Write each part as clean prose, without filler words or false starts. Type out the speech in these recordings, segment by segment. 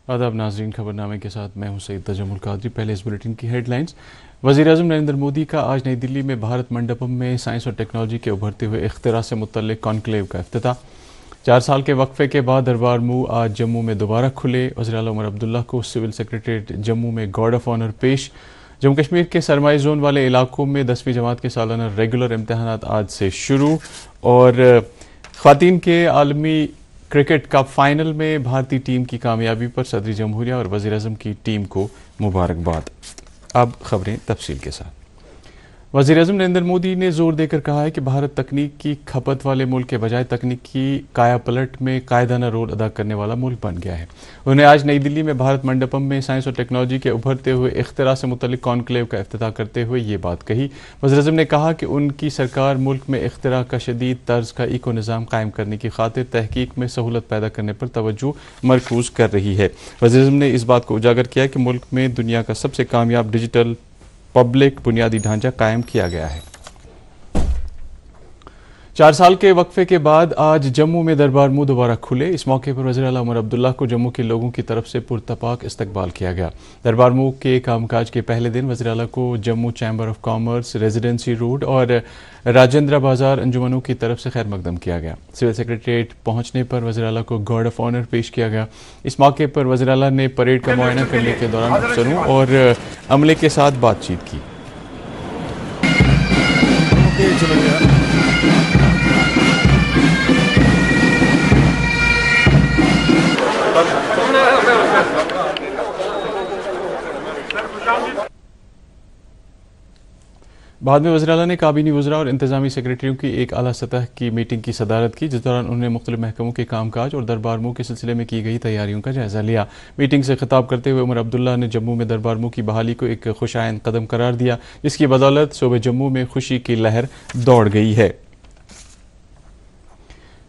आदाब नाज़रीन, खबरनामे के साथ मैं हूं सईद तजम्मुल कादरी। पहले इस बुलेटिन की हेडलाइंस। वज़ीर-ए-आज़म नरेंद्र मोदी का आज नई दिल्ली में भारत मंडपम में साइंस और टेक्नोलॉजी के उभरते हुए इख्तिरा से मुतल्लिक कॉन्क्लेव का इफ्तिताह। 4 साल के वक्फे के बाद दरबार मूव आज जम्मू में दोबारा खुले। वज़ीर आला उमर अब्दुल्ला को सिविल सेक्रेटरीट जम्मू में गार्ड ऑफ ऑनर पेश। जम्मू कश्मीर के सरमाई जोन वाले इलाकों में 10वीं जमात के सालाना रेगुलर इम्तहानात आज से शुरू। और ख़वातीन के आलमी क्रिकेट कप फाइनल में भारतीय टीम की कामयाबी पर सदर जमहूरिया और वज़ीर-ए-आज़म की टीम को मुबारकबाद। अब खबरें तफसील के साथ। वज़ीर-ए-आज़म नरेंद्र मोदी ने जोर देकर कहा है कि भारत तकनीक की खपत वाले मुल्क के बजाय तकनीक की काया पलट में कायदाना रोल अदा करने वाला मुल्क बन गया है। उन्होंने आज नई दिल्ली में भारत मंडपम में साइंस और टेक्नोलॉजी के उभरते हुए इख्तिरा से मुतल्लिक कॉन्क्लेव का इफ्तिताह करते हुए ये बात कही। वज़ीर-ए-आज़म ने कहा कि उनकी सरकार मुल्क में इख्तिरा का शदीद तर्ज का इको निज़ाम कायम करने की खातिर तहकीक में सहूलत पैदा करने पर तवज्जो मरकूज कर रही है। वज़ीर-ए-आज़म ने इस बात को उजागर किया कि मुल्क में दुनिया का सबसे कामयाब डिजिटल पब्लिक बुनियादी ढांचा कायम किया गया है। 4 साल के वक्फे के बाद आज जम्मू में दरबार मूव दोबारा खुले। इस मौके पर वज़ीर आला उमर अब्दुल्ला को जम्मू के लोगों की तरफ से पुरतपाक इस्तकबाल किया गया। दरबार मूव के कामकाज के पहले दिन वज़ीर आला को Jammu chamber of commerce, residency road और राजेंद्र बाजार अंजुमनों की तरफ से खैर मकदम किया गया। सिविल सेक्रेटरीट पहुंचने पर वज़ीर आला को गार्ड ऑफ ऑनर पेश किया गया। इस मौके पर वज़ीर आला ने परेड का मुआयना करने के दौरान अफसरों और अमले के साथ बातचीत की। बाद में वज़ीर आला ने काबीनी वज़रा और इंतजामी सेक्रेटरियों की एक आला सतह की मीटिंग की सदारत की, जिस दौरान उन्होंने मुख्तलिफ महकमों के कामकाज और दरबार मूव के सिलसिले में की गई तैयारियों का जायजा लिया। मीटिंग से खिताब करते हुए उमर अब्दुल्ला ने जम्मू में दरबार मूव की बहाली को एक खुशाइंद कदम करार दिया, जिसकी बदौलत सूबे जम्मू में खुशी की लहर दौड़ गई है।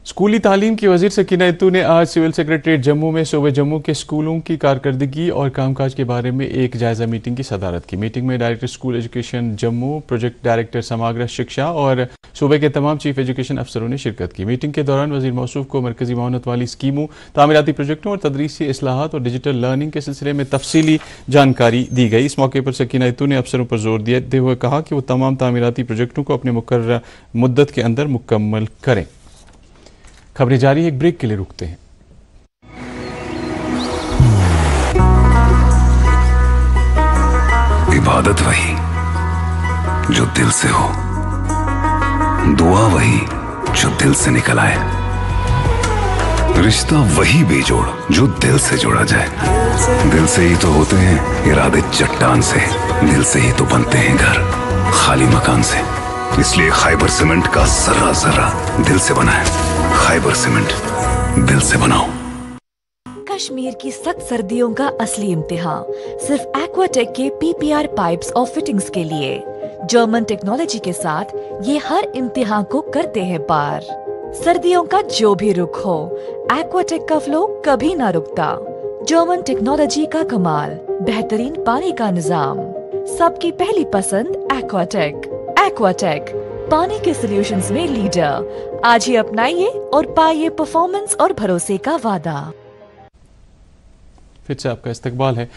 स्कूली तालीम की वज़ीर सकीना इत्तू ने आज सिविल सेक्रेटरीट जम्मू में सूबे जम्मू के स्कूलों की कारकर्दगी और कामकाज के बारे में एक जायजा मीटिंग की सदारत की। मीटिंग में director school education Jammu, project director समग्र शिक्षा और सूबे के तमाम चीफ एजुकेशन अफसरों ने शिरकत की। मीटिंग के दौरान वज़ीर मौसूफ को मरकजी माउनत वाली स्कीमों, तामीराती प्रोजेक्टों और तदरीसी इस्लाहात और डिजिटल लर्निंग के सिलसिले में तफसीली जानकारी दी गई। इस मौके पर सकीना इत्तू ने अफसरों पर जोर देते हुए कहा कि वो तमाम तामीराती प्रोजेक्टों को अपने मुकर्रर मुद्दत के अंदर मुकम्मल करें। खबरें जारी, एक ब्रेक के लिए रुकते हैं। इबादत वही जो दिल से हो, दुआ वही जो दिल से निकल आए, रिश्ता वही बेजोड़ जो दिल से जोड़ा जाए। दिल से ही तो होते हैं इरादे चट्टान से, दिल से ही तो बनते हैं घर खाली मकान से। इसलिए खैबर सीमेंट का जर्रा जर्रा दिल से बना है। खैबर सीमेंट, दिल से बनाओ। कश्मीर की सख्त सर्दियों का असली इम्तिहान सिर्फ एक्वाटेक के PPR पाइप्स और फिटिंग्स के लिए। जर्मन टेक्नोलॉजी के साथ ये हर इम्तिहान को करते हैं पार। सर्दियों का जो भी रुख हो, एक्वाटेक का फ्लो कभी ना रुकता। जर्मन टेक्नोलॉजी का कमाल, बेहतरीन पानी का निजाम, सबकी पहली पसंद एक्वाटेक। एक्वाटेक, पानी के सॉल्यूशंस में लीडर। आज ही अपनाइए और पाइए परफॉर्मेंस और भरोसे का वादा। फिर से आपका इस्तकबाल है।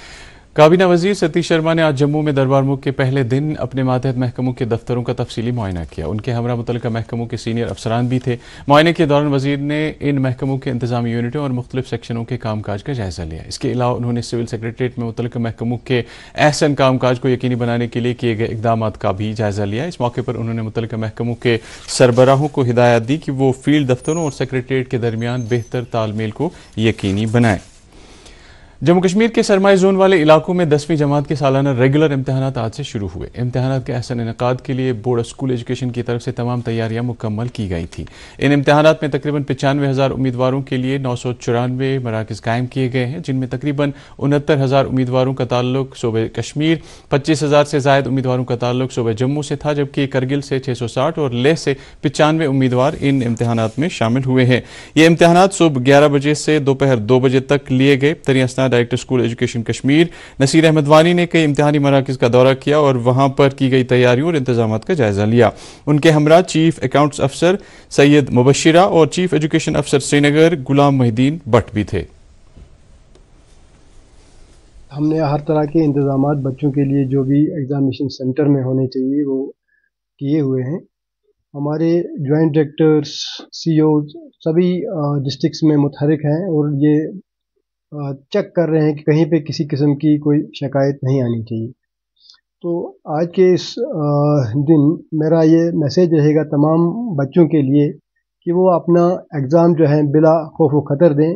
काबीना वजीर सतीश शर्मा ने आज जम्मू में दरबार मूव के पहले दिन अपने मातहत महकमों के दफ्तरों का तफसीली मुआयना किया। उनके हमरा मुतल्लिका महकमों के सीनियर अफसरान भी थे। मुआयने के दौरान वजीर ने इन महकमों के इंतजामी यूनिटों और मुख्तलिफ सेक्शनों के कामकाज का जायजा लिया। इसके अलावा उन्होंने सिविल सेक्रेटरीट में मुतल्लिका महकमों के अहसन कामकाज को यकीनी बनाने के लिए किए गए इकदाम का भी जायजा लिया। इस मौके पर उन्होंने मुतल्लिका महकमों के सरबराहों को हिदायत दी कि वो फील्ड दफ्तरों और सेक्रेटरीट के दरमियान बेहतर तालमेल को यकीनी बनाएं। जम्मू कश्मीर के सरमाई जोन वाले इलाकों में 10वीं जमात के सालाना रेगुलर इम्तहानात आज से शुरू हुए। इम्तहानात के अहसन इनेकाद के लिए बोर्ड ऑफ स्कूल एजुकेशन की तरफ से तमाम तैयारियां मुकम्मल की गई थी। इन इम्तहानात में तकरीबन 95,000 उम्मीदवारों के लिए 994 मराकज़ कायम किए गए हैं, जिनमें तकरीबन 69,000 उम्मीदवारों का ताल्लुक सूबे कश्मीर, 25,000 से ज़ायद उम्मीदवारों का ताल्लुक सूबे जम्मू से था, जबकि करगिल से 660 और लेह से 95 उम्मीदवार इन इम्तहानात में शामिल हुए हैं। ये इम्तहानात सुबह 11 बजे से दोपहर 2 बजे तक लिए गए। तरीन सरगना director school education Kashmir Nasir Ahmad Wani ने कई इम्तिहानी मराकज़ का दौरा किया और वहां पर की गई तैयारियों और इंतजाम का जायजा लिया। उनके हमरा चीफ अकाउंट्स अफसर सैयद मुबशिरा और चीफ एजुकेशन अफसर श्रीनगर गुलाम मोहिद्दीन भट्ट भी थे। हमने हर तरह के इंतजामात बच्चों के लिए जो भी एग्जामिनेशन सेंटर में होने चाहिए वो किए हुए हैं। हमारे जॉइंट डायरेक्टर्स, सीईओ सभी डिस्ट्रिक्ट्स में मुतहरिक हैं और ये चेक कर रहे हैं कि कहीं पे किसी किस्म की कोई शिकायत नहीं आनी चाहिए। तो आज के इस दिन मेरा ये मैसेज रहेगा तमाम बच्चों के लिए कि वो अपना एग्ज़ाम जो है बिला खौफ व खतर दें।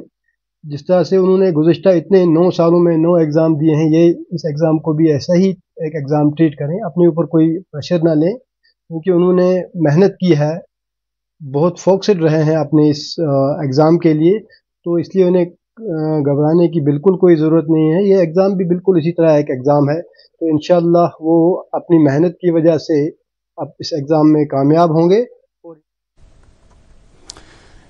जिस तरह से उन्होंने गुज़िश्ता इतने 9 सालों में 9 एग्ज़ाम दिए हैं, ये इस एग्ज़ाम को भी ऐसा ही एक एग्ज़ाम ट्रीट करें, अपने ऊपर कोई प्रेशर ना लें, क्योंकि उन्होंने मेहनत की है, बहुत फोकस्ड रहे हैं अपने इस एग्ज़ाम के लिए, तो इसलिए उन्हें घबराने की बिल्कुल कोई ज़रूरत नहीं है। ये एग्ज़ाम भी बिल्कुल इसी तरह एक एग्ज़ाम है, तो इंशाअल्लाह वो अपनी मेहनत की वजह से अब इस एग्ज़ाम में कामयाब होंगे।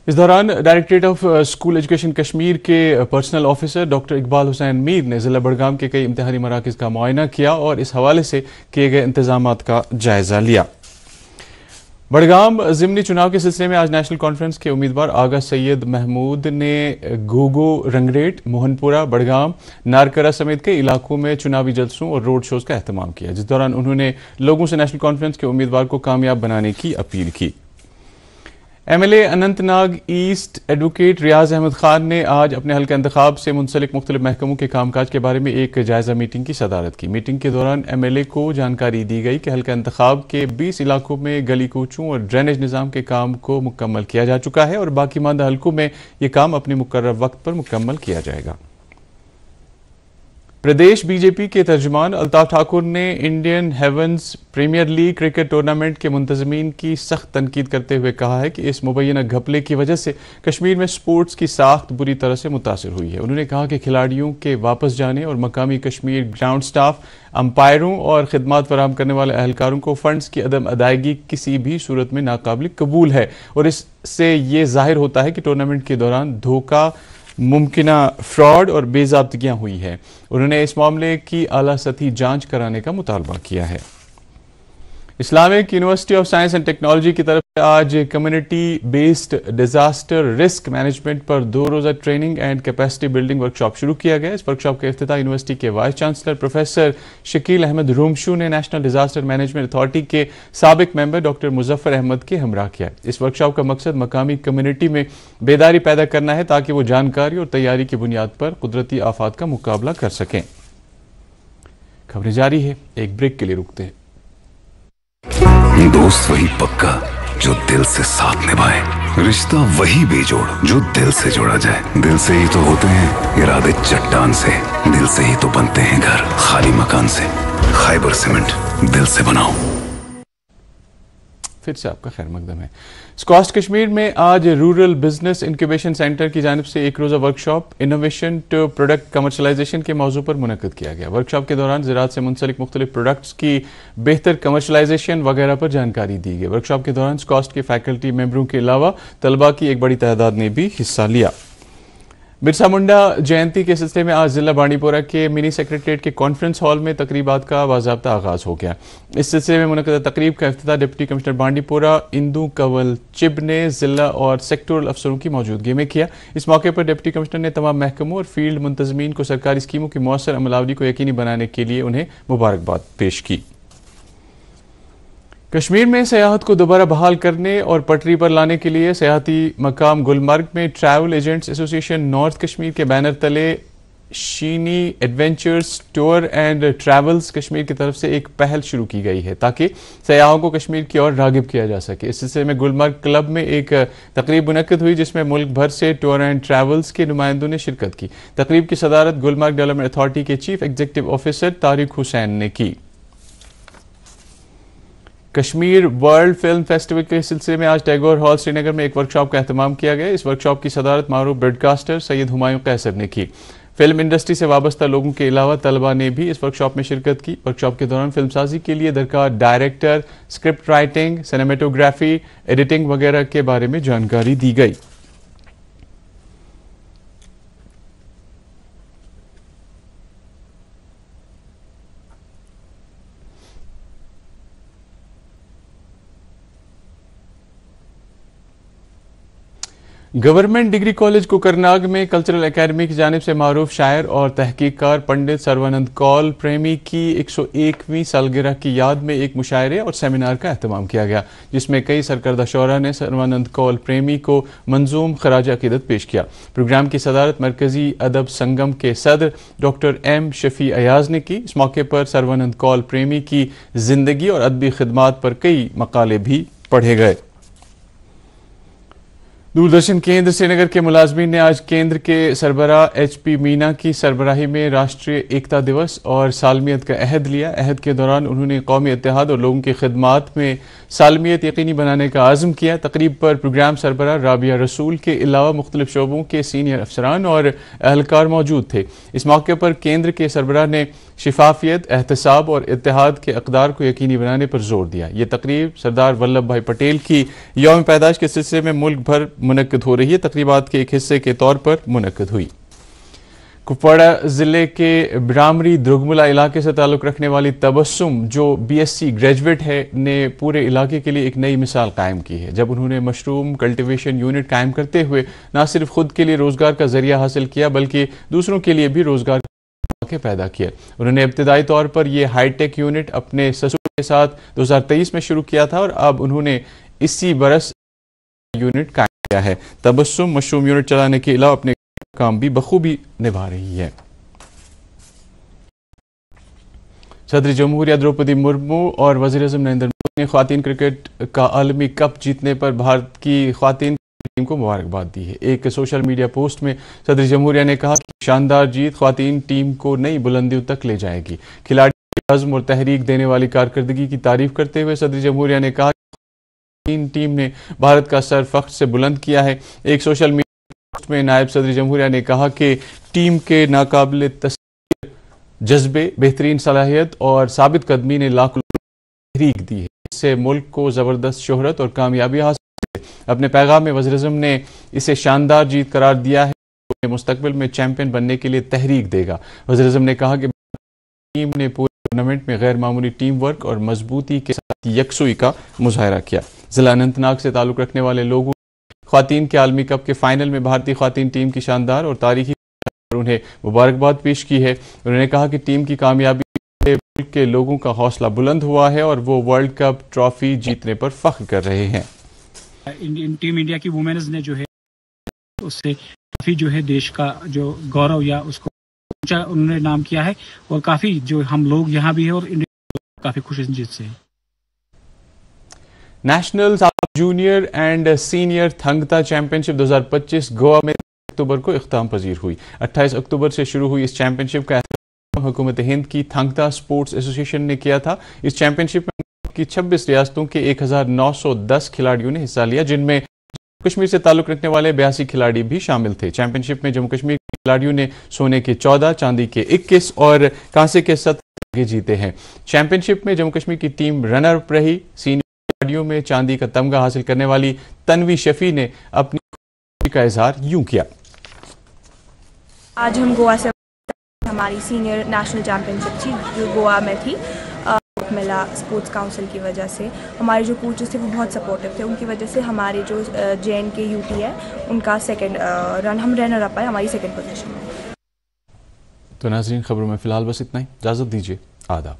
इस दौरान directorate of school education Kashmir के personal officer doctor Iqbal Hussain Mir ने ज़िला बड़गाम के कई इम्तिहानी मराकज़ का मुआयना किया और इस हवाले से किए गए इंतजामात का जायजा लिया। बड़गाम ज़िमनी चुनाव के सिलसिले में आज नेशनल कॉन्फ्रेंस के उम्मीदवार आगा सैयद महमूद ने घोघो, रंगरेट, मोहनपुरा, बड़गाम, नारकरा समेत कई इलाकों में चुनावी जलसों और रोड शोज़ का एहतमाम किया, जिस दौरान उन्होंने लोगों से नेशनल कॉन्फ्रेंस के उम्मीदवार को कामयाब बनाने की अपील की। एमएलए अनंतनाग ईस्ट एडवोकेट रियाज अहमद खान ने आज अपने हल्का इंतखाब से मुंसलिक मुख्तलिफ महकमों के कामकाज के बारे में एक जायजा मीटिंग की सदारत की। मीटिंग के दौरान एमएलए को जानकारी दी गई कि हल्का इंतखाब के 20 इलाकों में गली कूचों और ड्रेनेज निज़ाम के काम को मुकम्मल किया जा चुका है और बाकी मानदा हल्कों में ये काम अपने मुकर्रर वक्त पर मुकम्मल किया जाएगा। प्रदेश बीजेपी के तर्जुमान अल्ताफ ठाकुर ने Indian heavens premier league cricket tournament के मुंतजमीन की सख्त तनकीद करते हुए कहा है कि इस मुबैना घपले की वजह से कश्मीर में स्पोर्ट्स की साख्त बुरी तरह से मुतासिर हुई है। उन्होंने कहा कि खिलाड़ियों के वापस जाने और मकामी कश्मीर ग्राउंड स्टाफ, अंपायरों और खिदमात फराहम करने वाले अहलकारों को फंड्स की अदम अदायगी किसी भी सूरत में नाकाबिल कबूल है और इससे ये जाहिर होता है कि टूर्नामेंट के दौरान धोखा, मुमकिना फ्रॉड और बेज़ाब्तगियां हुई है। उन्होंने इस मामले की आला सतही जांच कराने का मुतालबा किया है। Islamic university of science and technology की तरफ से आज community based disaster risk management पर 2 रोज़ा training and capacity building workshop शुरू किया गया। इस वर्कशॉप का इफ्तिताह यूनिवर्सिटी के vice chancellor professor Shakeel Ahmad Romshoo ने नेशनल डिजास्टर मैनेजमेंट अथॉरिटी के साबिक मेंबर डॉक्टर मुजफ्फर अहमद के हमरा किया। इस वर्कशॉप का मकसद मकामी कम्युनिटी में बेदारी पैदा करना है ताकि वो जानकारी और तैयारी की बुनियाद पर कुदरती आफात का मुकाबला कर सकें। खबरें जारी है, एक ब्रेक के लिए रुकते हैं। दोस्त वही पक्का जो दिल से साथ निभाए, रिश्ता वही बेजोड़ जो दिल से जोड़ा जाए। दिल से ही तो होते हैं इरादे चट्टान से, दिल से ही तो बनते हैं घर खाली मकान से। खाइबर सीमेंट, दिल से बनाओ। फिर से आपका खैर मकदम है। स्कॉस्ट कश्मीर में आज रूरल बिजनेस इंक्यूबेशन सेंटर की जानिब से एक रोज़ा workshop innovation to product commercialization के मौजू पर मुनक्किद किया गया। वर्कशॉप के दौरान ज़राअत से मुंसलिक मुख्तलिफ प्रोडक्ट्स की बेहतर कमर्शलाइजेशन वगैरह पर जानकारी दी गई। वर्कशॉप के दौरान स्कॉस्ट के फैकल्टी मेंबरों के अलावा तलबा की एक बड़ी तादाद ने भी हिस्सा लिया। बिरसा मुंडा जयंती के सिलसिले में आज जिला बांडीपोरा के मिनी सेक्रेटरीट के कॉन्फ्रेंस हॉल में तकरीबात का बाज़ाब्ता आगाज़ हो गया। इस सिलसिले में मुनक़्क़दा तकरीब का इफ्तिताह डिप्टी कमिश्नर बांडीपोरा इंदू कंवल चिब ने जिला और सेक्टोरल अफसरों की मौजूदगी में किया। इस मौके पर डिप्टी कमिश्नर ने तमाम महकमों और फील्ड मुंतज़मीन को सरकारी स्कीमों की मौसर अमलावरी को यकीनी बनाने के लिए उन्हें मुबारकबाद पेश की। कश्मीर में सयाहत को दोबारा बहाल करने और पटरी पर लाने के लिए सयाहती मकाम गुलमर्ग में travel agents association north Kashmir के बैनर तले Sheeni adventures tour and travels Kashmir की तरफ से एक पहल शुरू की गई है ताकि सयाहों को कश्मीर की ओर रागिब किया जा सके। इस सिलसिले में गुलमर्ग क्लब में एक तकरीब मुनक्किद हुई जिसमें मुल्क भर से टूर एंड ट्रैवल्स के नुमाइंदों ने शिरकत की। तकरीब की सदारत गुलमर्ग डेवलपमेंट अथॉरिटी के chief executive officer Tariq Hussain ने की। कश्मीर वर्ल्ड फिल्म फेस्टिवल के सिलसिले में आज टैगोर हॉल श्रीनगर में एक वर्कशॉप का एहतमाम किया गया। इस वर्कशॉप की सदारत मारूफ ब्रॉडकास्टर सैयद हुमायूं कैसर ने की। फिल्म इंडस्ट्री से वाबस्ता लोगों के अलावा तलबा ने भी इस वर्कशॉप में शिरकत की। वर्कशॉप के दौरान फिल्मसाजी के लिए दरकार director, script writing, cinematography, editing वगैरह के बारे में जानकारी दी गई। गवर्नमेंट डिग्री कॉलेज कोकरनाग में कल्चरल एकेडमी की जानिब से मारूफ शायर और तहकीककार पंडित सर्वानंद कौल प्रेमी की 101वीं सालगिरह की याद में एक मुशायरे और सेमिनार का एहतमाम किया गया, जिसमें कई सरकर्दा शोरा ने सर्वानंद कौल प्रेमी को मंजूम खराज अकीदत पेश किया। प्रोग्राम की सदारत मरकजी अदब संगम के सदर डॉक्टर एम शफी अयाज ने की। इस मौके पर सर्वानंद कौल प्रेमी की जिंदगी और अदबी खिदमात पर कई मकाले भी पढ़े गए। दूरदर्शन केंद्र श्रीनगर के मुलाजमीन ने आज केंद्र के सरबराह HP मीना की सरबराही में राष्ट्रीय एकता दिवस और सालमियत का अहद लिया। अहद के दौरान उन्होंने कौमी इत्तेहाद और लोगों की खिदमात में सालमियत यकीनी बनाने का आज़म किया। तकरीब पर प्रोग्राम सरबराह राबिया रसूल के अलावा मुख्तलिफ शोबों के सीनियर अफसरान और अहलकार मौजूद थे। इस मौके पर केंद्र के सरबराह ने शिफाफियत, एहतसाब और इत्तेहाद के अक़दार को यकीनी बनाने पर जोर दिया। ये तकरीब सरदार वल्लभ भाई पटेल की यौम पैदाइश के सिलसिले में मुल्क भर मुनक्किद हो रही है। तकरीबात के एक हिस्से के तौर पर मुनक्किद हुई। कुपवाड़ा जिले के ब्रामरी द्रुगमुला इलाके से ताल्लुक़ रखने वाली तबस्सुम, जो BSc ग्रेजुएट है, ने पूरे इलाके के लिए एक नई मिसाल कायम की है, जब उन्होंने मशरूम कल्टिवेशन यूनिट कायम करते हुए न सिर्फ खुद के लिए रोजगार का जरिया हासिल किया बल्कि दूसरों के लिए भी रोजगार के पैदा किया। उन्होंने इब्तिदाई तौर पर यह हाईटेक यूनिट अपने ससुर के साथ 2023 में शुरू किया था और अब उन्होंने इसी बरस यूनिट कायम किया है। तबस्सुम मशरूम यूनिट चलाने के अलावा अपने काम भी बखूबी निभा रही है। सदर जमहूरिया द्रौपदी मुर्मू और वज़ीर-ए-आज़म नरेंद्र मोदी ने ख्वातीन क्रिकेट का आलमी कप जीतने पर भारत की ख्वातीन टीम को मुबारकबाद दी है। एक सोशल मीडिया पोस्ट में सदर जमहूरिया ने कहा कि शानदार जीत ख्वातीन टीम को नई बुलंदियों तक ले जाएगी। खिलाड़ी की अज़्म और तहरीक देने वाली कारकर्दगी की तारीफ करते हुए सदर जमहूरिया ने कहा कि टीम ने भारत का सर फख्र से बुलंद किया है। एक सोशल मीडिया पोस्ट में नायब सदर जमहूरिया ने कहा कि टीम के नाकाबिले तस्वीर जज्बे, बेहतरीन सलाहियत और साबित कदमी ने लाखों तहरीक दी है। इससे मुल्क को ज़बरदस्त शोहरत और कामयाबी हासिल। अपने पैगाम में वज़ीर-ए-आज़म ने इसे शानदार जीत करार दिया है, मुस्तकबिल में चैंपियन बनने के लिए तहरीक देगा। वज़ीर-ए-आज़म ने कहा कि टीम ने पूरे टूर्नामेंट में गैर मामूली टीम वर्क और मजबूती के साथ यकसुई का मुजाहरा किया। जिला अनंतनाग से ताल्लुक़ रखने वाले लोगों ख्वातीन के आलमी कप के फाइनल में भारतीय ख्वातीन टीम की शानदार और तारीखी उन्हें मुबारकबाद पेश की है। उन्होंने कहा कि टीम की कामयाबी से मुल्क के लोगों का हौसला बुलंद हुआ है और वो वर्ल्ड कप ट्रॉफी जीतने पर फख्र कर रहे हैं। टीम इंडिया की वुमेन्स ने जो है उससे काफ़ी जो है देश का जो गौरव या उसको ऊंचा उन्होंने नाम किया है और काफ़ी जो हम लोग यहाँ भी है और इंडिया काफ़ी खुश हैं जीत से। National junior and senior Thangta championship 2025 Goa में अक्टूबर को इख्तिताम पजीर हुई। 28 अक्टूबर से शुरू हुई इस चैंपियनशिप का एहतमाम हुकूमत हिंद की थंगता स्पोर्ट्स एसोसिएशन ने किया था। इस चैंपियनशिप में की 26 रियासतों के 1910 खिलाड़ियों ने हिस्सा लिया, जिनमें कश्मीर से ताल्लुक़ रखने वाले 82 खिलाड़ी भी शामिल थे। चैंपियनशिप में जम्मू कश्मीर के खिलाड़ियों ने सोने के 14, चांदी के 21 और कांसे के 7 तमगे जीते हैं। चैंपियनशिप में जम्मू कश्मीर की टीम रनर अप रही। सीनियर खिलाड़ियों में चांदी का तमगा हासिल करने वाली तन्वी शफी ने अपनी खुशी का इजहार यूं किया। आज हम गोवा से हमारी सीनियर नेशनल चैंपियनशिप थी जो गोवा में थी। मिला स्पोर्ट्स काउंसिल की वजह से। हमारे जो कोचेस थे वो बहुत सपोर्टिव थे, उनकी वजह से हमारे जो JNK UT है उनका हम रनर अप आए, हमारी सेकंड पोजीशन में। तो नाज़रीन, खबरों में फिलहाल बस इतना ही। इजाज़त दीजिए। आदाब।